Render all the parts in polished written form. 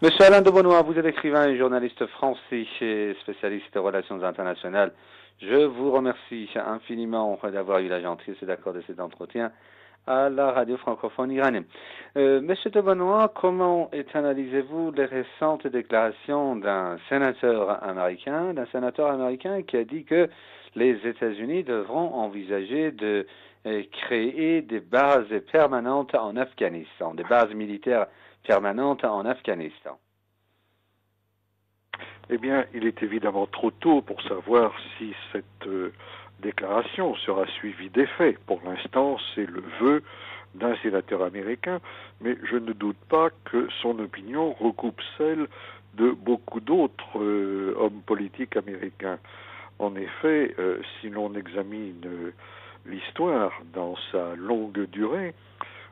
Monsieur Alain de Benoît, vous êtes écrivain et journaliste français et spécialiste des relations internationales. Je vous remercie infiniment d'avoir eu la gentillesse d'accorder cet entretien à la radio francophone iranienne. Monsieur de Benoît, comment analysez-vous les récentes déclarations d'un sénateur américain qui a dit que les États-Unis devront envisager de créer des bases permanentes en Afghanistan, des bases militaires permanente en Afghanistan? Eh bien, il est évidemment trop tôt pour savoir si cette déclaration sera suivie des faits. Pour l'instant, c'est le vœu d'un sénateur américain, mais je ne doute pas que son opinion recoupe celle de beaucoup d'autres hommes politiques américains. En effet, si l'on examine l'histoire dans sa longue durée,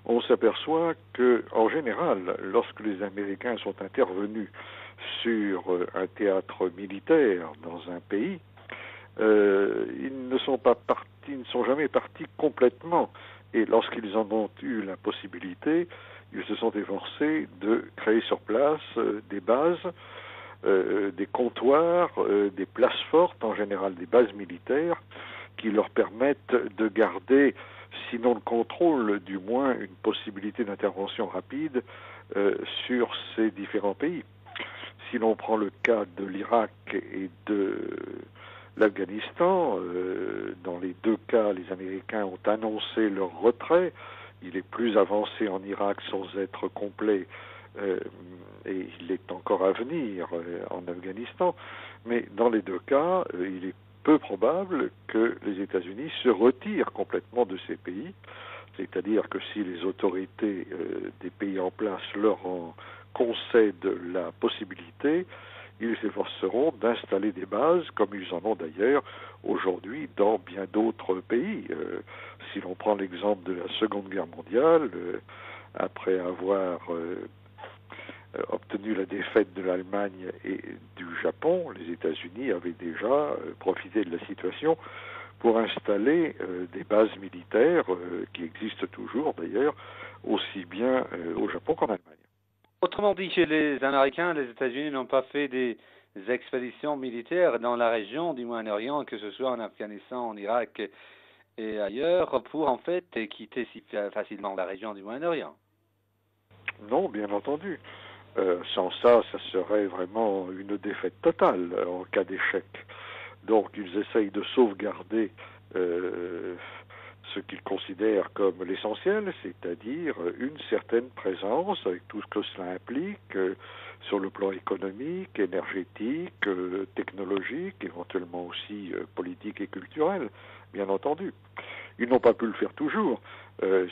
on s'aperçoit que, en général, lorsque les Américains sont intervenus sur un théâtre militaire dans un pays, ils ne sont jamais partis complètement. Et lorsqu'ils en ont eu la possibilité, ils se sont efforcés de créer sur place des bases, des comptoirs, des places fortes, en général des bases militaires, qui leur permettent de garder, sinon le contrôle, du moins une possibilité d'intervention rapide sur ces différents pays. Si l'on prend le cas de l'Irak et de l'Afghanistan, dans les deux cas, les Américains ont annoncé leur retrait. Il est plus avancé en Irak sans être complet, et il est encore à venir en Afghanistan. Mais dans les deux cas, il est peu probable que les États-Unis se retirent complètement de ces pays, c'est-à-dire que si les autorités des pays en place leur en concèdent la possibilité, ils s'efforceront d'installer des bases, comme ils en ont d'ailleurs aujourd'hui dans bien d'autres pays. Si l'on prend l'exemple de la Seconde Guerre mondiale, après avoir obtenu la défaite de l'Allemagne et du Japon, les États-Unis avaient déjà profité de la situation pour installer des bases militaires qui existent toujours d'ailleurs, aussi bien au Japon qu'en Allemagne. Autrement dit, chez les Américains, les États-Unis n'ont pas fait des expéditions militaires dans la région du Moyen-Orient, que ce soit en Afghanistan, en Irak et ailleurs, pour en fait quitter si facilement la région du Moyen-Orient. Non, bien entendu. Sans ça, ça serait vraiment une défaite totale en cas d'échec. Donc, ils essayent de sauvegarder ce qu'ils considèrent comme l'essentiel, c'est-à-dire une certaine présence, avec tout ce que cela implique, sur le plan économique, énergétique, technologique, éventuellement aussi politique et culturel, bien entendu. Ils n'ont pas pu le faire toujours.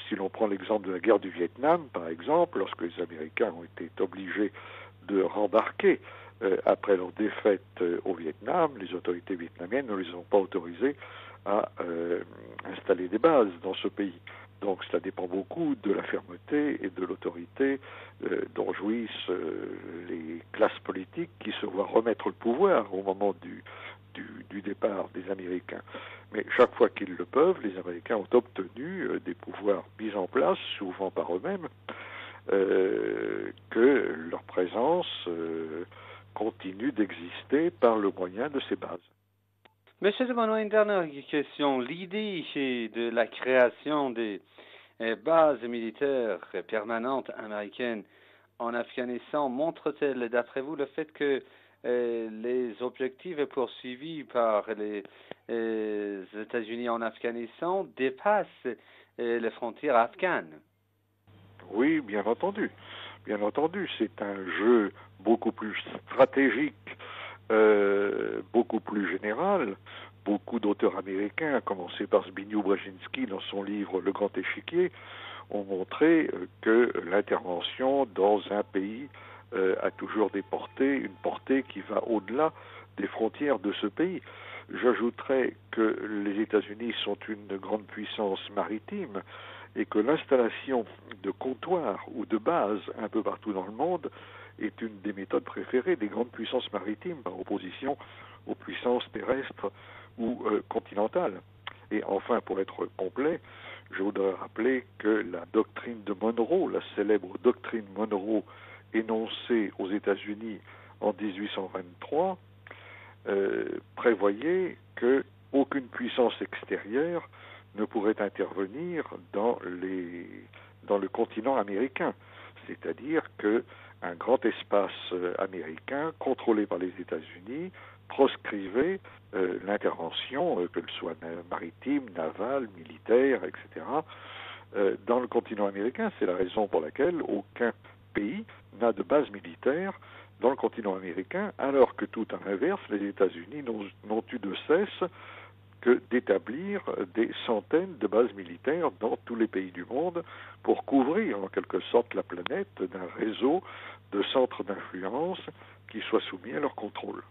Si l'on prend l'exemple de la guerre du Vietnam, par exemple, lorsque les Américains ont été obligés de rembarquer après leur défaite au Vietnam, les autorités vietnamiennes ne les ont pas autorisés à installer des bases dans ce pays. Donc cela dépend beaucoup de la fermeté et de l'autorité dont jouissent les classes politiques qui se voient remettre le pouvoir au moment du départ des Américains. Mais chaque fois qu'ils le peuvent, les Américains ont obtenu des pouvoirs mis en place, souvent par eux-mêmes, que leur présence continue d'exister par le moyen de ces bases. Monsieur de Benoît, une dernière question. L'idée de la création des bases militaires permanentes américaines en Afghanistan montre-t-elle, d'après vous, le fait que les objectifs poursuivis par les États-Unis en Afghanistan dépassent les frontières afghanes? Oui, bien entendu. Bien entendu, c'est un jeu beaucoup plus stratégique, beaucoup plus général. Beaucoup d'auteurs américains, à commencer par Zbigniew Brzezinski dans son livre Le Grand Échiquier, ont montré que l'intervention dans un pays a toujours une portée qui va au-delà des frontières de ce pays. J'ajouterais que les États-Unis sont une grande puissance maritime et que l'installation de comptoirs ou de bases un peu partout dans le monde est une des méthodes préférées des grandes puissances maritimes par opposition aux puissances terrestres ou continentales. Et enfin, pour être complet, je voudrais rappeler que la doctrine de Monroe, la célèbre doctrine Monroe énoncé aux États-Unis en 1823 prévoyait que aucune puissance extérieure ne pourrait intervenir dans le continent américain. C'est-à-dire qu'un grand espace américain contrôlé par les États-Unis proscrivait l'intervention, qu'elle soit maritime, navale, militaire, etc., dans le continent américain. C'est la raison pour laquelle aucun pays n'a de base militaire dans le continent américain, alors que tout à l'inverse, les États-Unis n'ont eu de cesse que d'établir des centaines de bases militaires dans tous les pays du monde pour couvrir en quelque sorte la planète d'un réseau de centres d'influence qui soient soumis à leur contrôle.